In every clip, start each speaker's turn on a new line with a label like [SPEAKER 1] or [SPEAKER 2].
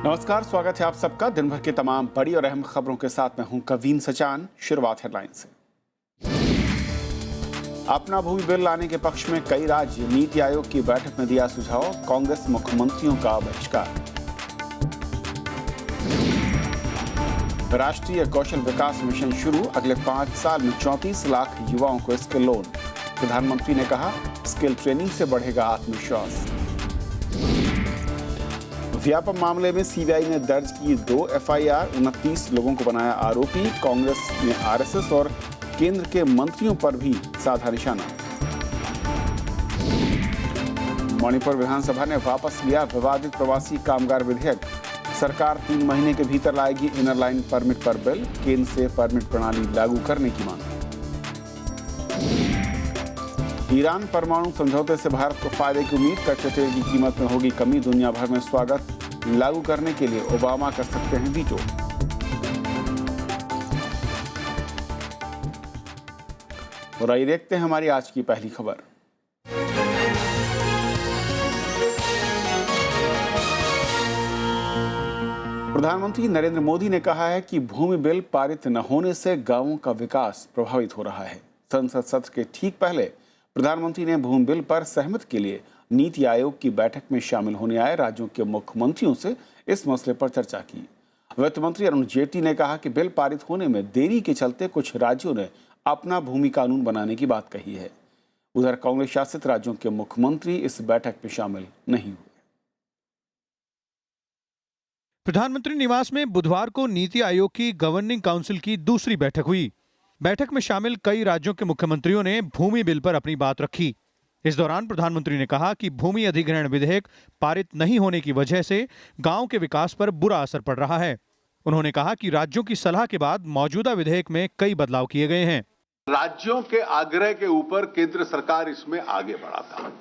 [SPEAKER 1] नमस्कार, स्वागत है आप सबका दिन भर की तमाम बड़ी और अहम खबरों के साथ मैं हूं कवीन सचान। शुरुआत हेडलाइन से। अपना भूमि बिल लाने के पक्ष में कई राज्य, नीति आयोग की बैठक में दिया सुझाव, कांग्रेस मुख्यमंत्रियों का बहिष्कार। राष्ट्रीय कौशल विकास मिशन शुरू, अगले 5 साल में 34 लाख युवाओं को स्किल लोन। प्रधानमंत्री ने कहा, स्किल ट्रेनिंग से बढ़ेगा आत्मविश्वास। व्यापम मामले में सीबीआई ने दर्ज की 2 एफआईआर, 29 लोगों को बनाया आरोपी। कांग्रेस ने आरएसएस और केंद्र के मंत्रियों पर भी साधा निशाना। मणिपुर विधानसभा ने वापस लिया विवादित प्रवासी कामगार विधेयक। सरकार 3 महीने के भीतर लाएगी इनर लाइन परमिट पर बिल। केंद्र से परमिट प्रणाली लागू करने की मांग। ईरान परमाणु समझौते से भारत को फायदे की उम्मीद, कच्चे तेल की कीमत में होगी कमी, दुनिया भर में स्वागत। लागू करने के लिए ओबामा कर सकते हैं वीटो। और आइए देखते हैं हमारी आज की पहली खबर। प्रधानमंत्री नरेंद्र मोदी ने कहा है कि भूमि बिल पारित न होने से गांवों का विकास प्रभावित हो रहा है। संसद सत्र के ठीक पहले प्रधानमंत्री ने भूमि बिल पर सहमति के लिए नीति आयोग की बैठक में शामिल होने आए राज्यों के मुख्यमंत्रियों से इस मसले पर चर्चा की। वित्त मंत्री अरुण जेटली ने कहा कि बिल पारित होने में देरी के चलते कुछ राज्यों ने अपना भूमि कानून बनाने की बात कही है। उधर कांग्रेस शासित राज्यों के मुख्यमंत्री इस बैठक में शामिल नहीं हुए।
[SPEAKER 2] प्रधानमंत्री निवास में बुधवार को नीति आयोग की गवर्निंग काउंसिल की दूसरी बैठक हुई। बैठक में शामिल कई राज्यों के मुख्यमंत्रियों ने भूमि बिल पर अपनी बात रखी। इस दौरान प्रधानमंत्री ने कहा कि भूमि अधिग्रहण विधेयक पारित नहीं होने की वजह से गांव के विकास पर बुरा असर पड़ रहा है। उन्होंने कहा कि राज्यों की सलाह के बाद मौजूदा विधेयक में कई बदलाव किए गए हैं।
[SPEAKER 3] राज्यों के आग्रह के ऊपर केंद्र सरकार इसमें आगे बढ़ा था,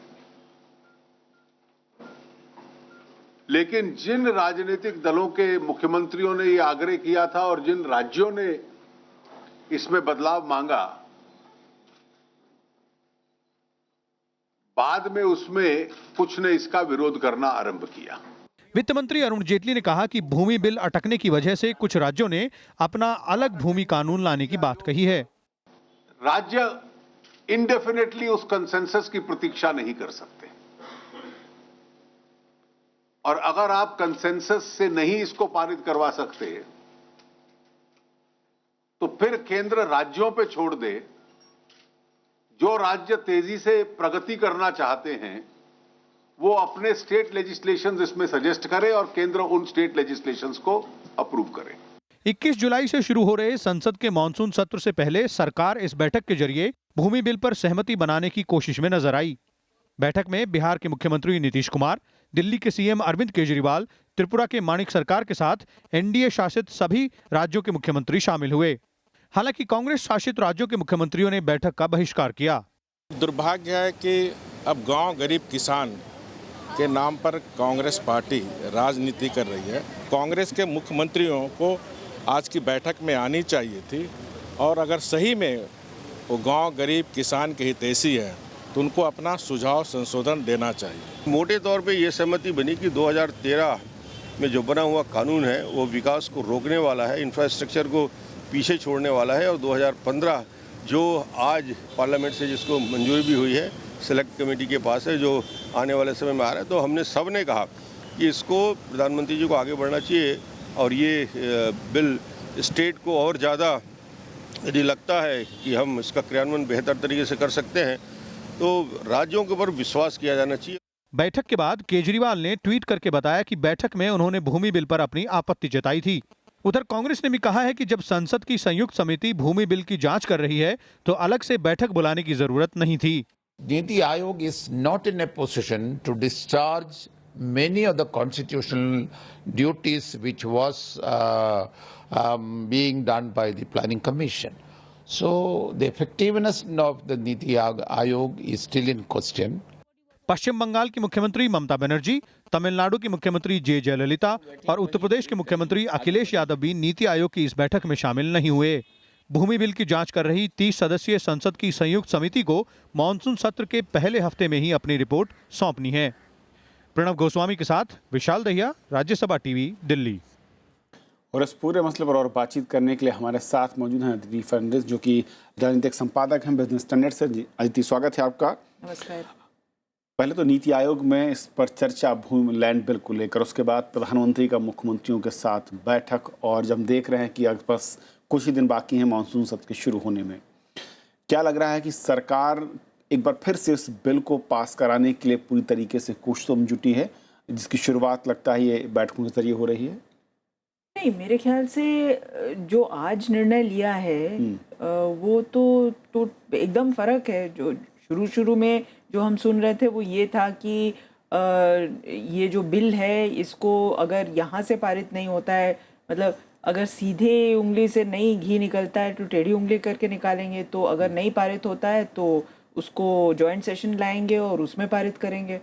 [SPEAKER 3] लेकिन जिन राजनीतिक दलों के मुख्यमंत्रियों ने यह आग्रह किया था और जिन राज्यों ने इसमें बदलाव मांगा, बाद में उसमें कुछ ने इसका विरोध करना आरंभ किया।
[SPEAKER 2] वित्त मंत्री अरुण जेटली ने कहा कि भूमि बिल अटकने की वजह से कुछ राज्यों ने अपना अलग भूमि कानून लाने की बात कही है।
[SPEAKER 3] राज्य इंडेफिनेटली उस कंसेंसस की प्रतीक्षा नहीं कर सकते, और अगर आप कंसेंसस से नहीं इसको पारित करवा सकते तो फिर केंद्र राज्यों पे छोड़ दे। जो राज्य तेजी से प्रगति करना चाहते हैं वो अपने स्टेट लेजिस्लेशंस इसमें सजेस्ट करे और केंद्र उन स्टेट लेजिस्लेशंस को अप्रूव करे।
[SPEAKER 2] 21 जुलाई से शुरू हो रहे संसद के मानसून सत्र से पहले सरकार इस बैठक के जरिए भूमि बिल पर सहमति बनाने की कोशिश में नजर आई। बैठक में बिहार के मुख्यमंत्री नीतीश कुमार, दिल्ली के सीएम अरविंद केजरीवाल, त्रिपुरा के माणिक सरकार के साथ एनडीए शासित सभी राज्यों के मुख्यमंत्री शामिल हुए। हालांकि कांग्रेस शासित राज्यों के मुख्यमंत्रियों ने बैठक का बहिष्कार किया।
[SPEAKER 4] दुर्भाग्य है कि अब गांव गरीब किसान के नाम पर कांग्रेस पार्टी राजनीति कर रही है। कांग्रेस के मुख्यमंत्रियों को आज की बैठक में आनी चाहिए थी, और अगर सही में वो गांव गरीब किसान के हितैषी है तो उनको अपना सुझाव संशोधन देना चाहिए।
[SPEAKER 5] मोटे तौर पे ये सहमति बनी कि 2013 में जो बना हुआ कानून है वो विकास को रोकने वाला है, इंफ्रास्ट्रक्चर को पीछे छोड़ने वाला है, और 2015 जो आज पार्लियामेंट से जिसको मंजूरी भी हुई है, सेलेक्ट कमेटी के पास है, जो आने वाले समय में आ रहा है, तो हमने सब ने कहा कि इसको प्रधानमंत्री जी को आगे बढ़ना चाहिए। और ये बिल स्टेट को और ज़्यादा यदि लगता है कि हम इसका क्रियान्वयन बेहतर तरीके से कर सकते हैं तो राज्यों के ऊपर विश्वास किया जाना चाहिए।
[SPEAKER 2] बैठक के बाद केजरीवाल ने ट्वीट करके बताया कि बैठक में उन्होंने भूमि बिल पर अपनी आपत्ति जताई थी। उधर कांग्रेस ने भी कहा है कि जब संसद की संयुक्त समिति भूमि बिल की जांच कर रही है तो अलग से बैठक बुलाने की जरूरत नहीं थी।
[SPEAKER 6] NITI Aayog is not in a position to discharge many of the constitutional duties which was being done by the Planning Commission. So the effectiveness of the Niti Aayog is still in question.
[SPEAKER 2] पश्चिम बंगाल की मुख्यमंत्री ममता बनर्जी, तमिलनाडु की मुख्यमंत्री जे जयललिता और उत्तर प्रदेश के मुख्यमंत्री अखिलेश यादव भी नीति आयोग की इस बैठक में शामिल नहीं हुए। भूमि बिल की जांच कर रही 30 सदस्यीय संसद की संयुक्त समिति को मानसून सत्र के पहले हफ्ते में ही अपनी रिपोर्ट सौंपनी है। प्रणव गोस्वामी के साथ विशाल दहिया, राज्यसभा टीवी, दिल्ली।
[SPEAKER 1] और इस पूरे मसले पर और बातचीत करने के लिए हमारे साथ मौजूद हैं अदिति फर्नांडिस, जो कि राजनीतिक संपादक हैं बिजनेस स्टैंडर्ड से। अदिति, स्वागत है आपका।
[SPEAKER 7] नमस्कार।
[SPEAKER 1] पहले तो नीति आयोग में इस पर चर्चा भूमि लैंड बिल को लेकर, उसके बाद प्रधानमंत्री का मुख्यमंत्रियों के साथ बैठक, और जब देख रहे हैं कि अब बस कुछ ही दिन बाकी हैं मानसून सत्र के शुरू होने में, क्या लग रहा है कि सरकार एक बार फिर से इस बिल को पास कराने के लिए पूरी तरीके से कोशिशों में जुटी है, जिसकी शुरुआत लगता है ये बैठकों के जरिए हो रही है?
[SPEAKER 7] नहीं, मेरे ख्याल से जो आज निर्णय लिया है वो तो एकदम फर्क है। जो शुरू में जो हम सुन रहे थे वो ये था कि ये जो बिल है इसको अगर यहाँ से पारित नहीं होता है, मतलब अगर सीधे उंगली से नहीं घी निकलता है तो टेढ़ी उंगली करके निकालेंगे, तो अगर नहीं पारित होता है तो उसको जॉइंट सेशन लाएंगे और उसमें पारित करेंगे।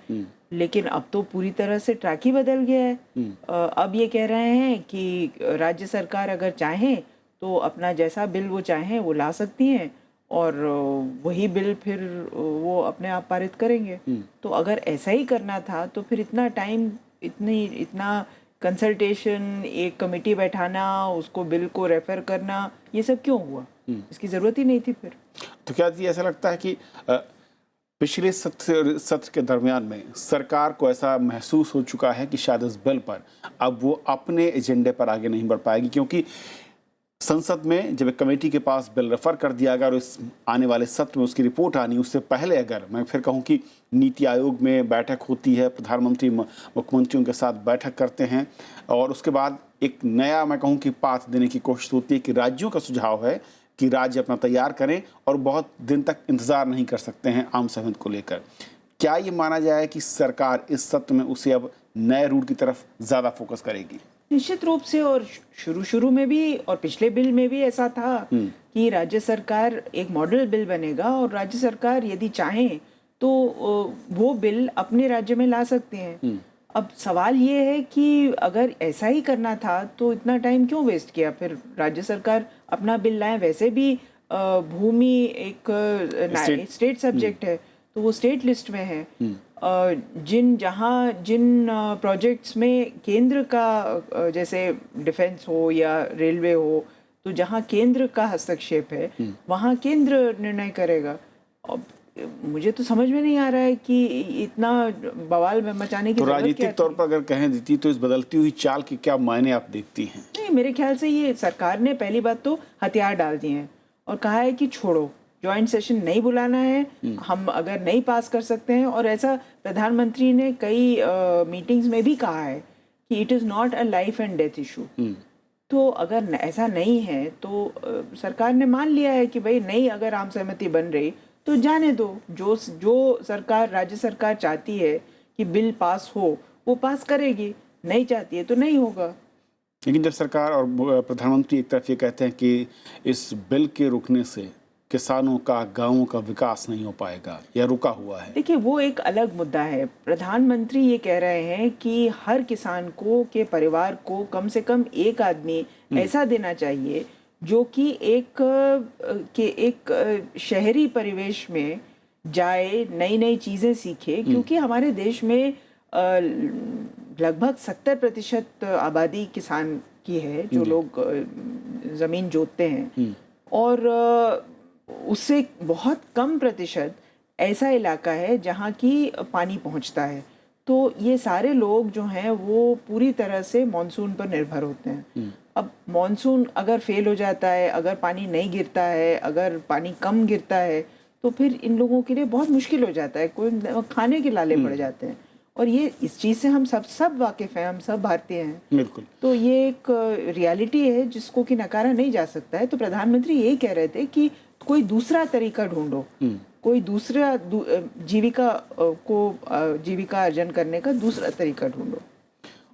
[SPEAKER 7] लेकिन अब तो पूरी तरह से ट्रैक ही बदल गया है। अब ये कह रहे हैं कि राज्य सरकार अगर चाहें तो अपना जैसा बिल वो चाहें वो ला सकती हैं और वही बिल फिर वो अपने आप पारित करेंगे। तो अगर ऐसा ही करना था तो फिर इतना टाइम, इतना कंसल्टेशन, एक कमेटी बैठाना, उसको बिल को रेफर करना, ये सब क्यों हुआ? इसकी ज़रूरत ही नहीं थी फिर।
[SPEAKER 1] तो क्या जी ऐसा लगता है कि पिछले सत्र के दरमियान में सरकार को ऐसा महसूस हो चुका है कि शायद इस बिल पर अब वो अपने एजेंडे पर आगे नहीं बढ़ पाएगी, क्योंकि संसद में जब एक कमेटी के पास बिल रेफर कर दिया गया और इस आने वाले सत्र में उसकी रिपोर्ट आनी, उससे पहले अगर मैं फिर कहूं कि नीति आयोग में बैठक होती है, प्रधानमंत्री मुख्यमंत्रियों के साथ बैठक करते हैं और उसके बाद एक नया मैं कहूं कि पाथ देने की कोशिश होती है कि राज्यों का सुझाव है कि राज्य अपना तैयार करें और बहुत दिन तक इंतजार नहीं कर सकते हैं आम सहमति को लेकर। क्या ये माना जाए कि सरकार इस सत्र में उसे अब नए रूट की तरफ ज़्यादा फोकस करेगी?
[SPEAKER 7] निश्चित रूप से, और शुरू में भी और पिछले बिल में भी ऐसा था कि राज्य सरकार एक मॉडल बिल बनेगा और राज्य सरकार यदि चाहें तो वो बिल अपने राज्य में ला सकते हैं। अब सवाल ये है कि अगर ऐसा ही करना था तो इतना टाइम क्यों वेस्ट किया? फिर राज्य सरकार अपना बिल लाए। वैसे भी भूमि एक स्टेट सब्जेक्ट है तो वो स्टेट लिस्ट में है। जिन प्रोजेक्ट्स में केंद्र का, जैसे डिफेंस हो या रेलवे हो, तो जहाँ केंद्र का हस्तक्षेप है वहाँ केंद्र निर्णय करेगा। अब मुझे तो समझ में नहीं आ रहा है कि इतना बवाल मचाने की
[SPEAKER 1] तो
[SPEAKER 7] जरूरत
[SPEAKER 1] राजनीतिक तौर पर अगर कहें दीदी, तो इस बदलती हुई चाल के क्या मायने आप देखती हैं?
[SPEAKER 7] नहीं, मेरे ख्याल से ये सरकार ने पहली बात तो हथियार डाल दिए हैं और कहा है कि छोड़ो, जॉइंट सेशन नहीं बुलाना है, हम अगर नहीं पास कर सकते हैं। और ऐसा प्रधानमंत्री ने कई मीटिंग्स में भी कहा है कि it is not a life and death issue. तो अगर ऐसा नहीं है तो सरकार ने मान लिया है कि भाई नहीं, अगर आम सहमति बन रही तो जाने दो। जो सरकार, राज्य सरकार चाहती है कि बिल पास हो वो पास करेगी, नहीं चाहती है तो नहीं होगा।
[SPEAKER 1] लेकिन जब सरकार और प्रधानमंत्री एक तरफ ये कहते हैं कि इस बिल के रुकने से किसानों का, गांवों का विकास नहीं हो पाएगा या रुका हुआ है।
[SPEAKER 7] देखिए, वो एक अलग मुद्दा है। प्रधानमंत्री ये कह रहे हैं कि हर किसान को के परिवार को कम से कम एक आदमी ऐसा देना चाहिए जो कि एक शहरी परिवेश में जाए, नई नई चीज़ें सीखे, क्योंकि हमारे देश में लगभग 70% आबादी किसान की है, जो लोग ज़मीन जोतते हैं, और उससे बहुत कम प्रतिशत ऐसा इलाका है जहाँ की पानी पहुँचता है। तो ये सारे लोग जो हैं वो पूरी तरह से मॉनसून पर निर्भर होते हैं। अब मॉनसून अगर फेल हो जाता है, अगर पानी नहीं गिरता है, अगर पानी कम गिरता है, तो फिर इन लोगों के लिए बहुत मुश्किल हो जाता है, कोई खाने के लाले पड़ जाते हैं। और ये इस चीज़ से हम सब वाकिफ़ हैं, हम सब भारतीय हैं।
[SPEAKER 1] बिल्कुल।
[SPEAKER 7] तो ये एक रियलिटी है जिसको कि नकारा नहीं जा सकता है। तो प्रधानमंत्री यही कह रहे थे कि कोई दूसरा तरीका ढूंढो, कोई दूसरा जीविका अर्जन करने का दूसरा तरीका ढूंढो,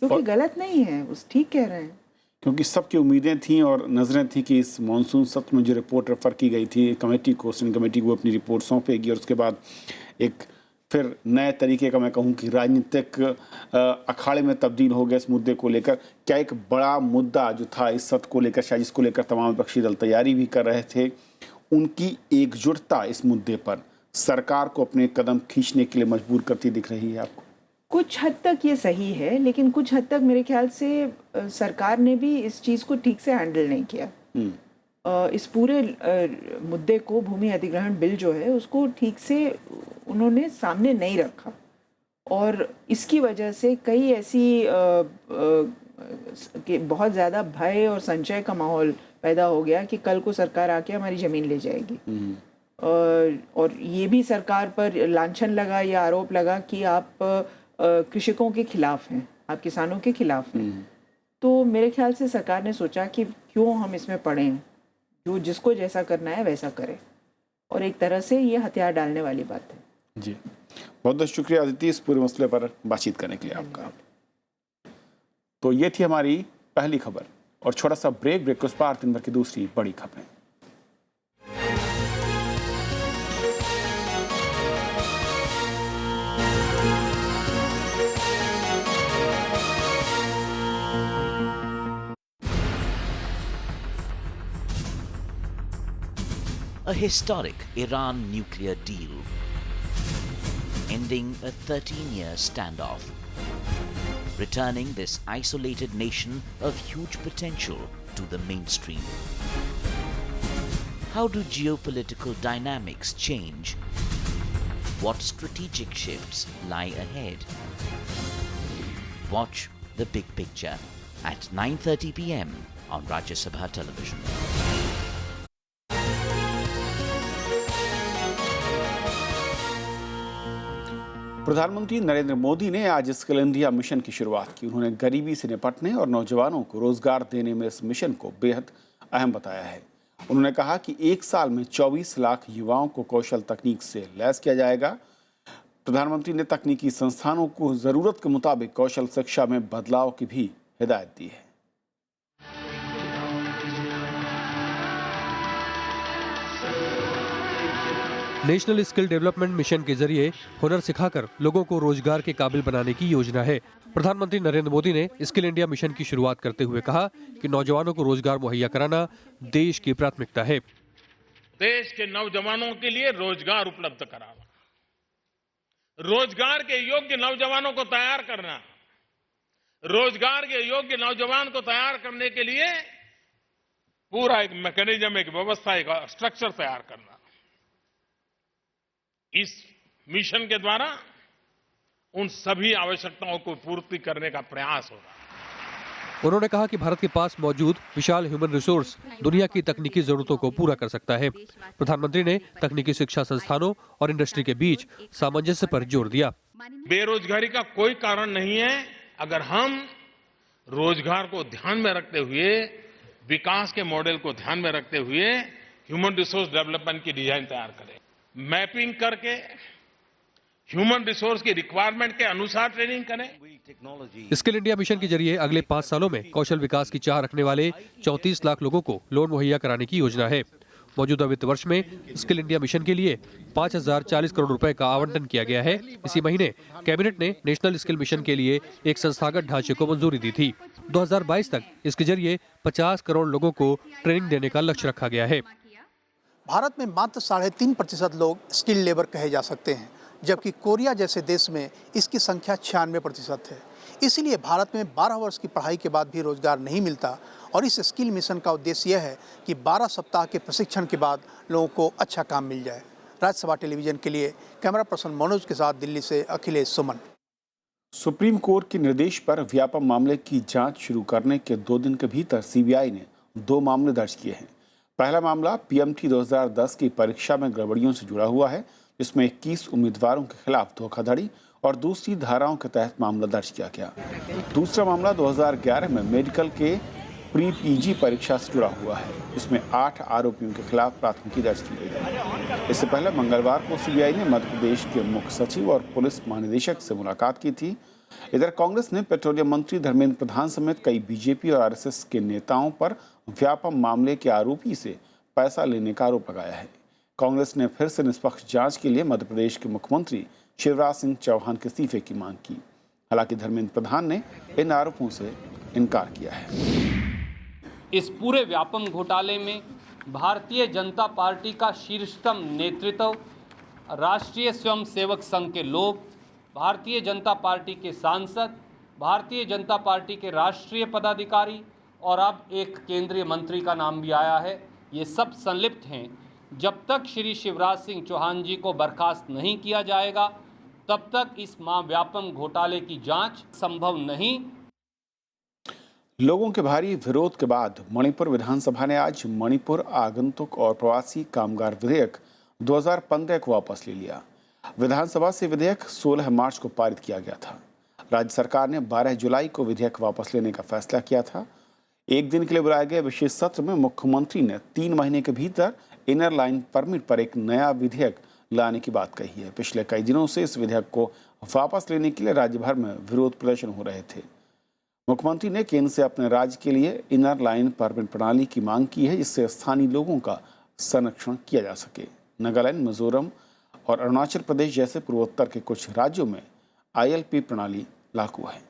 [SPEAKER 7] जो कि गलत नहीं है, उस ठीक कह रहे हैं।
[SPEAKER 1] क्योंकि सबकी उम्मीदें थीं और नज़रें थीं कि इस मानसून सत्र में जो रिपोर्ट रेफर की गई थी कमेटी को, सेनेट कमेटी को अपनी रिपोर्ट सौंपेगी और उसके बाद एक फिर नए तरीके का मैं कहूँ कि राजनीतिक अखाड़े में तब्दील हो गया इस मुद्दे को लेकर। क्या एक बड़ा मुद्दा जो था इस सत्र को लेकर, शायद जिसको लेकर तमाम विपक्षी दल तैयारी भी कर रहे थे, उनकी एकजुटता इस मुद्दे पर सरकार को अपने कदम खींचने के लिए मजबूर करती दिख रही है आपको?
[SPEAKER 7] कुछ हद तक ये सही है, लेकिन कुछ हद तक मेरे ख्याल से सरकार ने भी इस चीज़ को ठीक से हैंडल नहीं किया। इस पूरे मुद्दे को, भूमि अधिग्रहण बिल जो है उसको ठीक से उन्होंने सामने नहीं रखा, और इसकी वजह से कई ऐसी कि बहुत ज़्यादा भय और संशय का माहौल पैदा हो गया कि कल को सरकार आके हमारी ज़मीन ले जाएगी। और ये भी सरकार पर लांछन लगा या आरोप लगा कि आप कृषकों के खिलाफ हैं, आप किसानों के खिलाफ हैं। तो मेरे ख्याल से सरकार ने सोचा कि क्यों हम इसमें पड़ें, जो जिसको जैसा करना है वैसा करे, और एक तरह से ये हथियार डालने वाली बात है।
[SPEAKER 1] जी, बहुत बहुत शुक्रिया अदिति इस पूरे मसले पर बातचीत करने के लिए आपका। तो ये थी हमारी पहली खबर, और छोटा सा ब्रेक के उस पार दिन भर की दूसरी बड़ी खबरें।
[SPEAKER 8] A historic Iran nuclear deal, ending a 13-year standoff, returning this isolated nation of huge potential to the mainstream. How do geopolitical dynamics change? What strategic shifts lie ahead? Watch The Big Picture at 9:30 p.m. on Rajya Sabha Television.
[SPEAKER 1] प्रधानमंत्री नरेंद्र मोदी ने आज skill India mission की शुरुआत की। उन्होंने गरीबी से निपटने और नौजवानों को रोजगार देने में इस मिशन को बेहद अहम बताया है। उन्होंने कहा कि एक साल में 24 लाख युवाओं को कौशल तकनीक से लैस किया जाएगा। प्रधानमंत्री ने तकनीकी संस्थानों को जरूरत के मुताबिक कौशल शिक्षा में बदलाव की भी हिदायत दी है।
[SPEAKER 9] नेशनल स्किल डेवलपमेंट मिशन के जरिए हुनर सिखाकर लोगों को रोजगार के काबिल बनाने की योजना है। प्रधानमंत्री नरेंद्र मोदी ने स्किल इंडिया मिशन की शुरुआत करते हुए कहा कि नौजवानों को रोजगार मुहैया कराना देश की प्राथमिकता है।
[SPEAKER 10] देश के नौजवानों के लिए रोजगार उपलब्ध कराना, रोजगार के योग्य नौजवानों को तैयार करना, रोजगार के योग्य नौजवान को तैयार करने के लिए पूरा एक मैकेनिज्म, एक व्यवस्था, एक स्ट्रक्चर तैयार करना। इस मिशन के द्वारा उन सभी आवश्यकताओं को पूर्ति करने का प्रयास होगा।
[SPEAKER 9] उन्होंने कहा कि भारत के पास मौजूद विशाल ह्यूमन रिसोर्स दुनिया की तकनीकी जरूरतों को पूरा कर सकता है। प्रधानमंत्री ने तकनीकी शिक्षा संस्थानों और इंडस्ट्री के बीच सामंजस्य पर जोर दिया।
[SPEAKER 10] बेरोजगारी का कोई कारण नहीं है अगर हम रोजगार को ध्यान में रखते हुए, विकास के मॉडल को ध्यान में रखते हुए ह्यूमन रिसोर्स डेवलपमेंट की डिजाइन तैयार करें, मैपिंग करके ह्यूमन रिसोर्स की रिक्वायरमेंट के अनुसार ट्रेनिंग करें।
[SPEAKER 9] स्किल इंडिया मिशन के जरिए अगले 5 सालों में कौशल विकास की चाह रखने वाले 34 लाख लोगों को लोन मुहैया कराने की योजना है। मौजूदा वित्त वर्ष में स्किल इंडिया मिशन के लिए 5040 करोड़ रुपए का आवंटन किया गया है। इसी महीने कैबिनेट ने नेशनल स्किल मिशन के लिए एक संस्थागत ढांचे को मंजूरी दी थी। 2022 तक इसके जरिए 50 करोड़ लोगों को ट्रेनिंग देने का लक्ष्य रखा गया है।
[SPEAKER 11] भारत में मात्र 3.5% लोग स्किल लेबर कहे जा सकते हैं, जबकि कोरिया जैसे देश में इसकी संख्या 96% है। इसीलिए भारत में 12 वर्ष की पढ़ाई के बाद भी रोजगार नहीं मिलता, और इस स्किल मिशन का उद्देश्य यह है कि 12 सप्ताह के प्रशिक्षण के बाद लोगों को अच्छा काम मिल जाए। राज्यसभा टेलीविजन के लिए कैमरा पर्सन मनोज के साथ दिल्ली से अखिलेश सुमन।
[SPEAKER 1] सुप्रीम कोर्ट के निर्देश पर व्यापम मामले की जांच शुरू करने के 2 दिन के भीतर सीबीआई ने 2 मामले दर्ज किए हैं। पहला मामला पीएमटी 2010 की परीक्षा में गड़बड़ियों से जुड़ा हुआ है, जिसमें 21 उम्मीदवारों के खिलाफ धोखाधड़ी और दूसरी धाराओं के तहत मामला दर्ज किया गया। दूसरा मामला 2011 में मेडिकल के प्री पीजी परीक्षा से जुड़ा हुआ है, जिसमें 8 आरोपियों के खिलाफ प्राथमिकी दर्ज की गई है। इससे पहले मंगलवार को सीबीआई ने मध्य प्रदेश के मुख्य सचिव और पुलिस महानिदेशक से मुलाकात की थी। इधर कांग्रेस ने पेट्रोलियम मंत्री धर्मेंद्र प्रधान समेत कई बीजेपी और आरएसएस के नेताओं पर व्यापम मामले के आरोपी से पैसा लेने का आरोप लगाया है। कांग्रेस ने फिर से निष्पक्ष जांच के लिए मध्य प्रदेश के मुख्यमंत्री शिवराज सिंह चौहान के इस्तीफे की मांग की। हालांकि धर्मेंद्र प्रधान ने इन आरोपों से इनकार किया है।
[SPEAKER 12] इस पूरे व्यापम घोटाले में भारतीय जनता पार्टी का शीर्षतम नेतृत्व, राष्ट्रीय स्वयंसेवक संघ के लोग भारतीय जनता पार्टी के सांसद, भारतीय जनता पार्टी के राष्ट्रीय पदाधिकारी और अब एक केंद्रीय मंत्री का नाम भी आया है, ये सब संलिप्त हैं। जब तक श्री शिवराज सिंह चौहान जी को बर्खास्त नहीं किया जाएगा, तब तक इस महाव्यापक घोटाले की जांच संभव नहीं।
[SPEAKER 1] लोगों के भारी विरोध के बाद मणिपुर विधानसभा ने आज मणिपुर आगंतुक और प्रवासी कामगार विधेयक 2015 को वापस ले लिया। विधानसभा से विधेयक 16 मार्च को पारित किया गया था। राज्य सरकार ने 12 जुलाई को विधेयक वापस लेने का फैसला किया था। एक दिन के लिए बुलाए गए विशेष सत्र में मुख्यमंत्री ने 3 महीने के भीतर इनर लाइन परमिट पर एक नया विधेयक लाने की बात कही है। पिछले कई दिनों से इस विधेयक को वापस लेने के लिए राज्य भर में विरोध प्रदर्शन हो रहे थे। मुख्यमंत्री ने केंद्र से अपने राज्य के लिए इनर लाइन परमिट प्रणाली की मांग की है, जिससे स्थानीय लोगों का संरक्षण किया जा सके। नागालैंड, मिजोरम और अरुणाचल प्रदेश जैसे पूर्वोत्तर के कुछ राज्यों में ILP प्रणाली लागू है।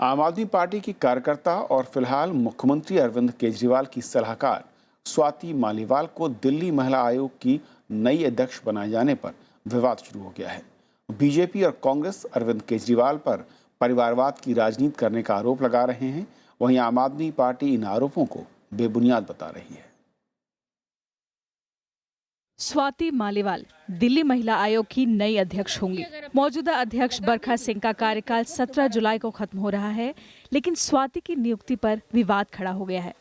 [SPEAKER 1] आम आदमी पार्टी की कार्यकर्ता और फिलहाल मुख्यमंत्री अरविंद केजरीवाल की सलाहकार स्वाति मालीवाल को दिल्ली महिला आयोग की नई अध्यक्ष बनाए जाने पर विवाद शुरू हो गया है। बीजेपी और कांग्रेस अरविंद केजरीवाल पर परिवारवाद की राजनीति करने का आरोप लगा रहे हैं। वहीं आम आदमी पार्टी इन आरोपों को बेबुनियाद बता रही है।
[SPEAKER 13] स्वाति मालीवाल दिल्ली महिला आयोग की नई अध्यक्ष होंगी। मौजूदा अध्यक्ष बरखा सिंह का कार्यकाल 17 जुलाई को खत्म हो रहा है, लेकिन स्वाति की नियुक्ति पर विवाद खड़ा हो गया है।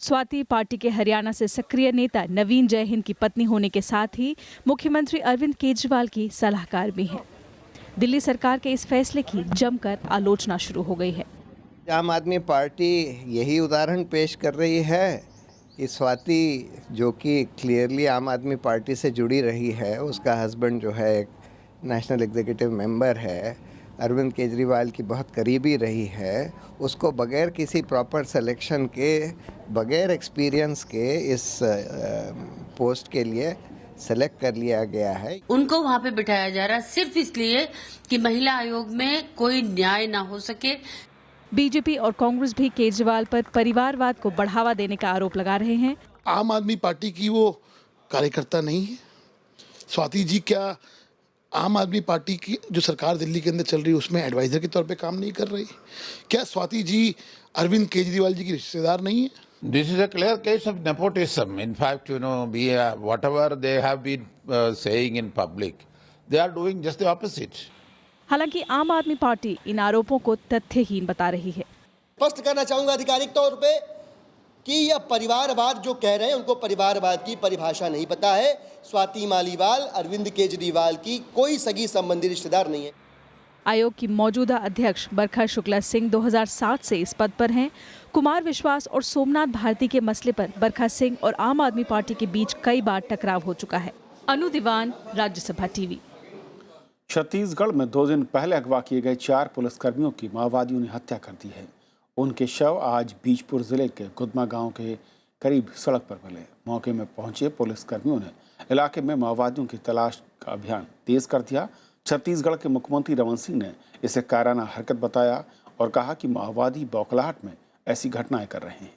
[SPEAKER 13] स्वाति पार्टी के हरियाणा से सक्रिय नेता नवीन जयहिंद की पत्नी होने के साथ ही मुख्यमंत्री अरविंद केजरीवाल की सलाहकार भी हैं। दिल्ली सरकार के इस फैसले की जमकर आलोचना शुरू हो गई है।
[SPEAKER 14] आम आदमी पार्टी यही उदाहरण पेश कर रही है कि स्वाति, जो कि क्लियरली आम आदमी पार्टी से जुड़ी रही है, उसका हस्बैंड जो है एक नेशनल एग्जीक्यूटिव मेंबर है, अरविंद केजरीवाल की बहुत करीबी रही है, उसको बगैर किसी प्रॉपर सिलेक्शन के, बगैर एक्सपीरियंस के इस पोस्ट के लिए सेलेक्ट कर लिया गया है।
[SPEAKER 15] उनको वहाँ पे बिठाया जा रहा है सिर्फ इसलिए कि महिला आयोग में कोई न्याय ना हो सके।
[SPEAKER 13] बीजेपी और कांग्रेस भी केजरीवाल पर परिवारवाद को बढ़ावा देने का आरोप लगा रहे हैं।
[SPEAKER 16] आम आदमी पार्टी की वो कार्यकर्ता नहीं है। स्वाति जी क्या आम आदमी पार्टी की जो सरकार दिल्ली के अंदर चल रही है उसमें एडवाइजर के तौर पे काम नहीं कर रही? क्या स्वाति जी अरविंद केजरीवाल जी की रिश्तेदार नहीं है?
[SPEAKER 6] This is a clear case of nepotism. In fact, whatever they have been saying in public, they are doing just the opposite.
[SPEAKER 13] हालांकि आम आदमी पार्टी इन आरोपों को तथ्यहीन बता रही है।
[SPEAKER 17] स्पष्ट करना चाहूंगा आधिकारिक तौर पे कि यह परिवारवाद जो कह रहे हैं, उनको परिवारवाद की परिभाषा नहीं पता है। स्वाति मालीवाल अरविंद केजरीवाल की कोई सगी संबंधी रिश्तेदार नहीं है।
[SPEAKER 13] आयोग की मौजूदा अध्यक्ष बरखा शुक्ला सिंह 2007 से इस पद पर हैं। कुमार विश्वास और सोमनाथ भारती के मसले पर बरखा सिंह और आम आदमी पार्टी के बीच कई बार टकराव हो चुका है। अनु दीवान, राज्यसभा टीवी।
[SPEAKER 1] छत्तीसगढ़ में 2 दिन पहले अगवा किए गए 4 पुलिसकर्मियों की माओवादियों ने हत्या कर दी है। उनके शव आज बीजपुर जिले के गुदमा गांव के करीब सड़क पर मिले। मौके में पहुंचे पुलिसकर्मियों ने इलाके में माओवादियों की तलाश का अभियान तेज कर दिया। छत्तीसगढ़ के मुख्यमंत्री रमन सिंह ने इसे कायराना हरकत बताया और कहा कि माओवादी बौखलाहट में ऐसी घटनाएं कर रहे हैं।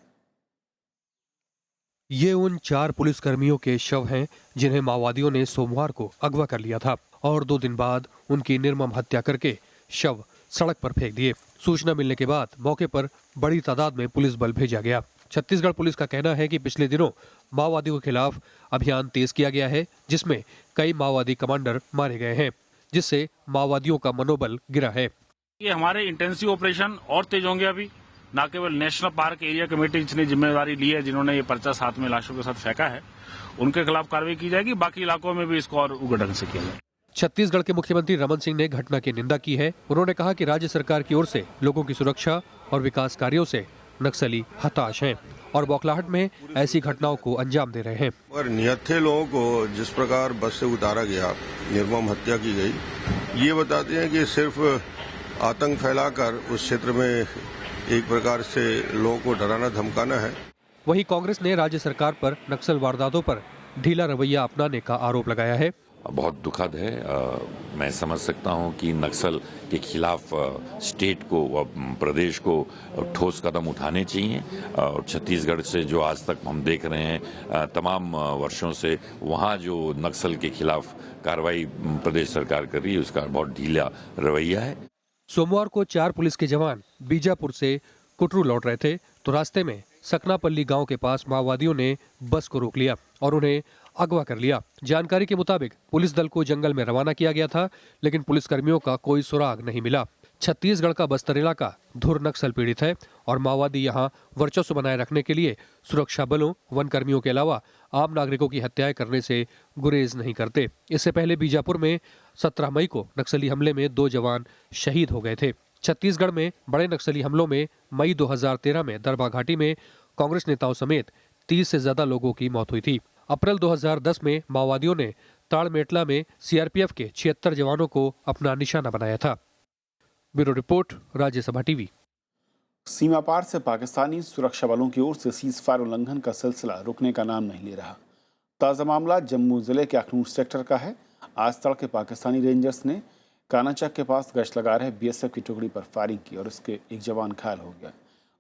[SPEAKER 9] ये उन 4 पुलिसकर्मियों के शव हैं जिन्हें माओवादियों ने सोमवार को अगवा कर लिया था और 2 दिन बाद उनकी निर्मम हत्या करके शव सड़क पर फेंक दिए। सूचना मिलने के बाद मौके पर बड़ी तादाद में पुलिस बल भेजा गया। छत्तीसगढ़ पुलिस का कहना है कि पिछले दिनों माओवादियों के खिलाफ अभियान तेज किया गया है, जिसमें कई माओवादी कमांडर मारे गए हैं, जिससे माओवादियों का मनोबल गिरा है।
[SPEAKER 18] ये हमारे इंटेंसिव ऑपरेशन और तेज होंगे। अभी न केवल नेशनल पार्क एरिया कमेटी जिसने जिम्मेदारी ली है, जिन्होंने ये पर्चा साथ में लाशों के साथ फेंका है, उनके खिलाफ कार्रवाई की जाएगी। बाकी इलाकों में भी इसको और उग्र ढंग से किया जाए।
[SPEAKER 9] छत्तीसगढ़ के मुख्यमंत्री रमन सिंह ने घटना की निंदा की है। उन्होंने कहा कि राज्य सरकार की ओर से लोगों की सुरक्षा और विकास कार्यों से नक्सली हताश हैं और बौखलाहट में ऐसी घटनाओं को अंजाम दे रहे हैं।
[SPEAKER 5] और निहत्थे लोगों को जिस प्रकार बस से उतारा गया, निर्मम हत्या की गई, ये बताते हैं कि सिर्फ आतंक फैलाकर उस क्षेत्र में एक प्रकार से लोगों को डराना धमकाना है।
[SPEAKER 9] वहीं कांग्रेस ने राज्य सरकार पर नक्सल वारदातों पर ढीला रवैया अपनाने का आरोप लगाया है।
[SPEAKER 19] बहुत दुखद है। मैं समझ सकता हूं कि नक्सल के खिलाफ स्टेट को, प्रदेश को ठोस कदम उठाने चाहिए और छत्तीसगढ़ से जो आज तक हम देख रहे हैं तमाम वर्षों से वहां जो नक्सल के खिलाफ कार्रवाई प्रदेश सरकार कर रही है उसका बहुत ढीला रवैया है।
[SPEAKER 9] सोमवार को 4 पुलिस के जवान बीजापुर से कुटरू लौट रहे थे तो रास्ते में सकनापल्ली गांव के पास माओवादियों ने बस को रोक लिया और उन्हें अगवा कर लिया। जानकारी के मुताबिक पुलिस दल को जंगल में रवाना किया गया था, लेकिन पुलिसकर्मियों का कोई सुराग नहीं मिला। छत्तीसगढ़ का बस्तर इलाका धुर नक्सल पीड़ित है और माओवादी यहां वर्चस्व बनाए रखने के लिए सुरक्षा बलों, वन कर्मियों के अलावा आम नागरिकों की हत्याएं करने से गुरेज नहीं करते। इससे पहले बीजापुर में 17 मई को नक्सली हमले में 2 जवान शहीद हो गए थे। छत्तीसगढ़ में बड़े नक्सली हमलों में मई 2013 में दरभा घाटी में कांग्रेस नेताओं समेत 30 से ज्यादा लोगों की मौत हुई थी। अप्रैल 2010 में माओवादियों ने ताड़मेटला में सीआरपीएफ के 76 जवानों को अपना निशाना बनाया था। Bureau report, Rajya Sabha TV.
[SPEAKER 1] सीमा पार से पाकिस्तानी सुरक्षा बलों की ओर से सीज फायर उल्लंघन का सिलसिला रुकने का नाम नहीं ले रहा। ताज़ा मामला जम्मू जिले के अखनूर सेक्टर का है। आज तड़के पाकिस्तानी रेंजर्स ने कानाचक के पास गश्त लगा रहे बीएसएफ की टुकड़ी पर फायरिंग की और उसके एक जवान घायल हो गया।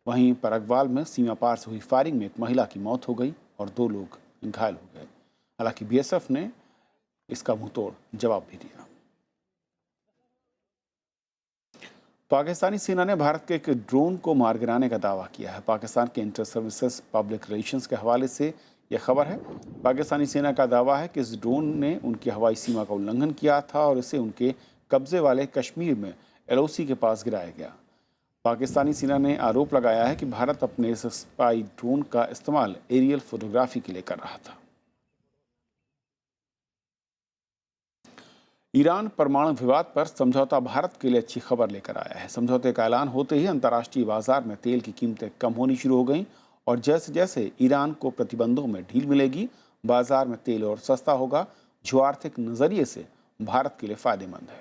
[SPEAKER 1] वहीं परगवाल में सीमा पार से हुई फायरिंग में एक महिला की मौत हो गई और 2 लोग घायल हो गए। हालांकि बीएसएफ ने इसका मुंहतोड़ जवाब भी दिया। पाकिस्तानी सेना ने भारत के एक ड्रोन को मार गिराने का दावा किया है। पाकिस्तान के इंटर सर्विसेज पब्लिक रिलेशंस के हवाले से यह खबर है। पाकिस्तानी सेना का दावा है कि इस ड्रोन ने उनकी हवाई सीमा का उल्लंघन किया था और इसे उनके कब्जे वाले कश्मीर में एलओसी के पास गिराया गया। पाकिस्तानी सेना ने आरोप लगाया है कि भारत अपने इस स्पाई ड्रोन का इस्तेमाल एरियल फोटोग्राफी के लिए कर रहा था। ईरान परमाणु विवाद पर समझौता भारत के लिए अच्छी खबर लेकर आया है। समझौते का ऐलान होते ही अंतर्राष्ट्रीय बाजार में तेल की कीमतें कम होनी शुरू हो गईं और जैसे जैसे ईरान को प्रतिबंधों में ढील मिलेगी, बाजार में तेल और सस्ता होगा, जो आर्थिक नजरिए से भारत के लिए फायदेमंद है।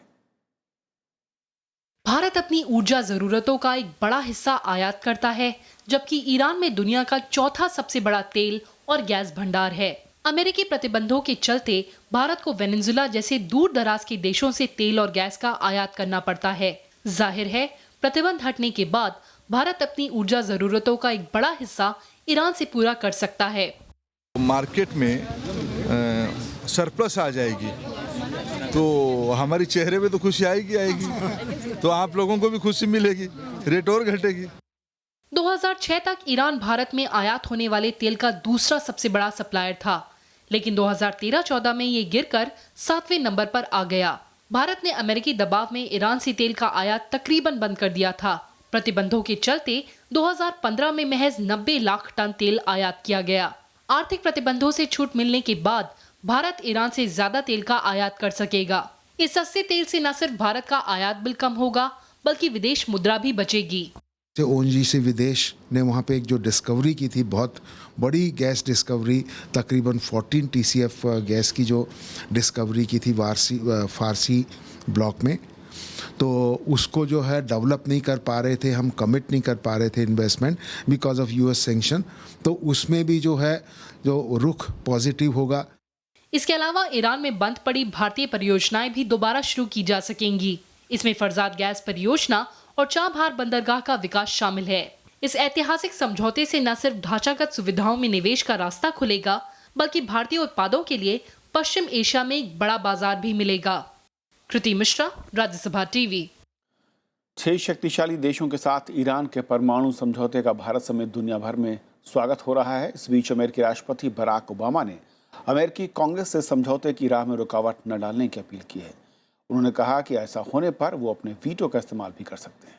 [SPEAKER 20] भारत अपनी ऊर्जा जरूरतों का एक बड़ा हिस्सा आयात करता है, जबकि ईरान में दुनिया का 4था सबसे बड़ा तेल और गैस भंडार है। अमेरिकी प्रतिबंधों के चलते भारत को वेनेजुएला जैसे दूर दराज के देशों से तेल और गैस का आयात करना पड़ता है। जाहिर है, प्रतिबंध हटने के बाद भारत अपनी ऊर्जा जरूरतों का एक बड़ा हिस्सा ईरान से पूरा कर सकता है।
[SPEAKER 21] मार्केट में सरप्लस आ जाएगी तो हमारी चेहरे पे तो खुशी आएगी, तो आप लोगों को भी खुशी मिलेगी, रेट और घटेगी।
[SPEAKER 20] 2006 तक ईरान भारत में आयात होने वाले तेल का दूसरा सबसे बड़ा सप्लायर था, लेकिन 2013-14 में ये गिरकर 7वें नंबर पर आ गया। भारत ने अमेरिकी दबाव में ईरान से तेल का आयात तकरीबन बंद कर दिया था। प्रतिबंधों के चलते 2015 में महज 90 लाख टन तेल आयात किया गया। आर्थिक प्रतिबंधों से छूट मिलने के बाद भारत ईरान से ज्यादा तेल का आयात कर सकेगा। इस सस्ते तेल से न सिर्फ भारत का आयात बिल कम होगा, बल्कि विदेश मुद्रा भी बचेगी।
[SPEAKER 22] ओएनजीसी विदेश ने वहाँ पे एक जो डिस्कवरी की थी, बहुत बड़ी गैस डिस्कवरी, तकरीबन 14 TCF गैस की जो डिस्कवरी की थी फारसी ब्लॉक में, तो उसको जो है डेवलप नहीं कर पा रहे थे, हम कमिट नहीं कर पा रहे थे investment because of US sanction. तो उसमें भी जो है जो रुख पॉजिटिव होगा।
[SPEAKER 20] इसके अलावा ईरान में बंद पड़ी भारतीय परियोजनाएं भी दोबारा शुरू की जा सकेंगी। इसमें फरजाद गैस परियोजना और चाबहार बंदरगाह का विकास शामिल है। इस ऐतिहासिक समझौते से न सिर्फ ढांचागत सुविधाओं में निवेश का रास्ता खुलेगा, बल्कि भारतीय उत्पादों के लिए पश्चिम एशिया में एक बड़ा बाजार भी मिलेगा। कृति मिश्रा, राज्यसभा टीवी।
[SPEAKER 1] 6 शक्तिशाली देशों के साथ ईरान के परमाणु समझौते का भारत समेत दुनिया भर में स्वागत हो रहा है। इस बीच अमेरिकी राष्ट्रपति बराक ओबामा ने अमेरिकी कांग्रेस से समझौते की राह में रुकावट न डालने की अपील की है। उन्होंने कहा कि ऐसा होने पर वो अपने वीटो का इस्तेमाल भी कर सकते हैं।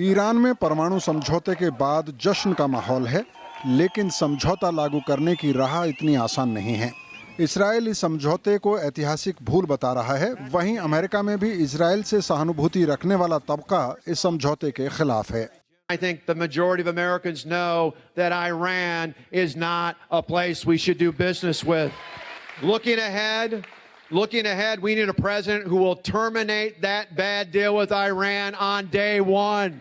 [SPEAKER 23] ईरान में परमाणु समझौते के बाद जश्न का माहौल है, लेकिन समझौता लागू करने की राह इतनी आसान नहीं है। इजराइल इस समझौते को ऐतिहासिक भूल बता रहा है, वहीं अमेरिका में भी इजराइल से सहानुभूति रखने वाला तबका इस समझौते के खिलाफ है।
[SPEAKER 24] I think the majority of Americans know that Iran is not a place we should do business with. Looking ahead, Looking ahead, we need a president who will terminate that bad deal with Iran on day one.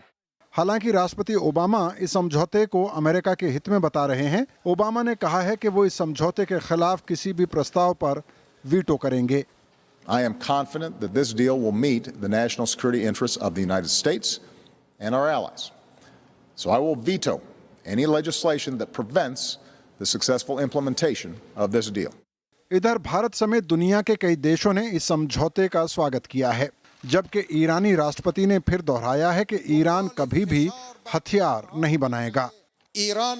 [SPEAKER 23] हालांकि राष्ट्रपति Obama इस समझौते को America के हित में बता रहे हैं। ओबामा ने कहा है कि वो इस समझौते के खिलाफ किसी भी प्रस्ताव पर वीटो करेंगे।
[SPEAKER 2] I am confident that this deal will meet the national security interests of the United States and our allies. So I will veto any legislation that prevents the successful implementation of this deal.
[SPEAKER 23] इधर भारत समेत दुनिया के कई देशों ने इस समझौते का स्वागत किया है, जबकि ईरानी राष्ट्रपति ने फिर दोहराया है कि ईरान कभी भी हथियार नहीं बनाएगा।
[SPEAKER 3] ईरान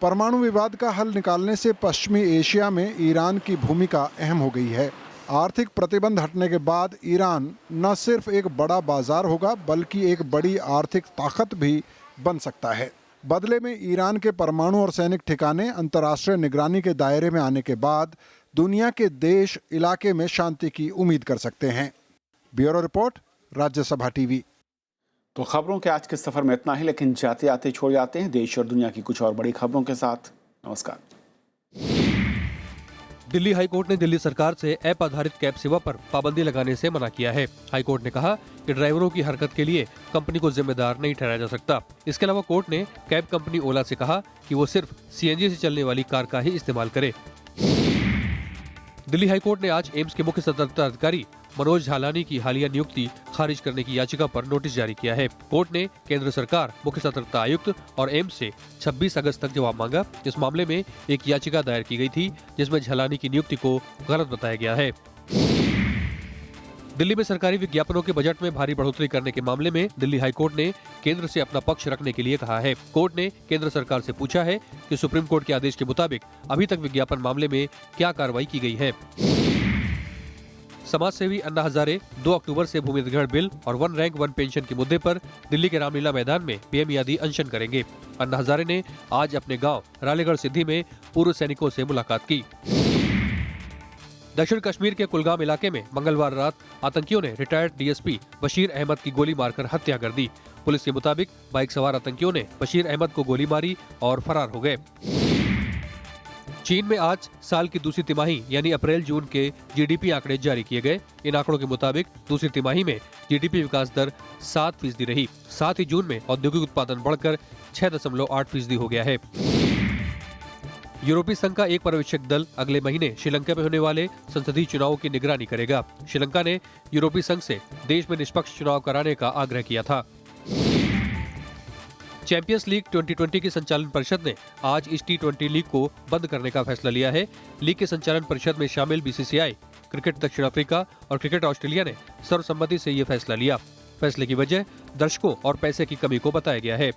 [SPEAKER 23] परमाणु विवाद का हल निकालने से पश्चिमी एशिया में ईरान की भूमिका अहम हो गई है। आर्थिक प्रतिबंध हटने के बाद ईरान न सिर्फ एक बड़ा बाजार होगा बल्कि एक बड़ी आर्थिक ताकत भी बन सकता है। बदले में ईरान के परमाणु और सैनिक ठिकाने अंतर्राष्ट्रीय निगरानी के दायरे में आने के बाद दुनिया के देश इलाके में शांति की उम्मीद कर सकते हैं। Bureau report, Rajya Sabha TV.
[SPEAKER 1] तो खबरों के आज के सफर में इतना ही, लेकिन जाते आते छोड़ जाते हैं देश और दुनिया की कुछ और बड़ी खबरों के साथ। नमस्कार।
[SPEAKER 9] दिल्ली हाईकोर्ट ने दिल्ली सरकार से ऐप आधारित कैब सेवा पर पाबंदी लगाने से मना किया है। हाईकोर्ट ने कहा कि ड्राइवरों की हरकत के लिए कंपनी को जिम्मेदार नहीं ठहराया जा सकता। इसके अलावा कोर्ट ने कैब कंपनी ओला से कहा कि वो सिर्फ सीएनजी से चलने वाली कार का ही इस्तेमाल करे। दिल्ली हाईकोर्ट ने आज एम्स के मुख्य सतर्कता अधिकारी मनोज झालानी की हालिया नियुक्ति खारिज करने की याचिका पर नोटिस जारी किया है। कोर्ट ने केंद्र सरकार, मुख्य सतर्कता आयुक्त और एम्स से 26 अगस्त तक जवाब मांगा। इस मामले में एक याचिका दायर की गई थी जिसमें झालानी की नियुक्ति को गलत बताया गया है। दिल्ली में सरकारी विज्ञापनों के बजट में भारी बढ़ोतरी करने के मामले में दिल्ली हाईकोर्ट ने केंद्र से अपना पक्ष रखने के लिए कहा है। कोर्ट ने केंद्र सरकार से पूछा है कि सुप्रीम कोर्ट के आदेश के मुताबिक अभी तक विज्ञापन मामले में क्या कार्रवाई की गई है। समाज सेवी अन्ना हजारे 2 अक्टूबर से भूमि अधिग्रहण बिल और वन रैंक वन पेंशन के मुद्दे पर दिल्ली के रामलीला मैदान में बेमियादी अनशन करेंगे। अन्ना हजारे ने आज अपने गांव रालेगढ़ सिद्धि में पूर्व सैनिकों से मुलाकात की। दक्षिण कश्मीर के कुलगाम इलाके में मंगलवार रात आतंकियों ने रिटायर्ड डीएसपी बशीर अहमद की गोली मारकर हत्या कर दी। पुलिस के मुताबिक बाइक सवार आतंकियों ने बशीर अहमद को गोली मारी और फरार हो गए। चीन में आज साल की दूसरी तिमाही यानी अप्रैल जून के जीडीपी आंकड़े जारी किए गए। इन आंकड़ों के मुताबिक दूसरी तिमाही में जीडीपी विकास दर 7% रही। साथ ही जून में औद्योगिक उत्पादन बढ़कर 6.8% हो गया है। यूरोपीय संघ का एक पर्यवेक्षक दल अगले महीने श्रीलंका में होने वाले संसदीय चुनावों की निगरानी करेगा। श्रीलंका ने यूरोपीय संघ से देश में निष्पक्ष चुनाव कराने का आग्रह किया था। चैंपियंस लीग 2020 की संचालन परिषद ने आज इस T20 लीग को बंद करने का फैसला लिया है। लीग के संचालन परिषद में शामिल बीसीसीआई, क्रिकेट दक्षिण अफ्रीका और क्रिकेट ऑस्ट्रेलिया ने सर्वसम्मति से ये फैसला लिया। फैसले की वजह दर्शकों और पैसे की कमी को बताया गया है।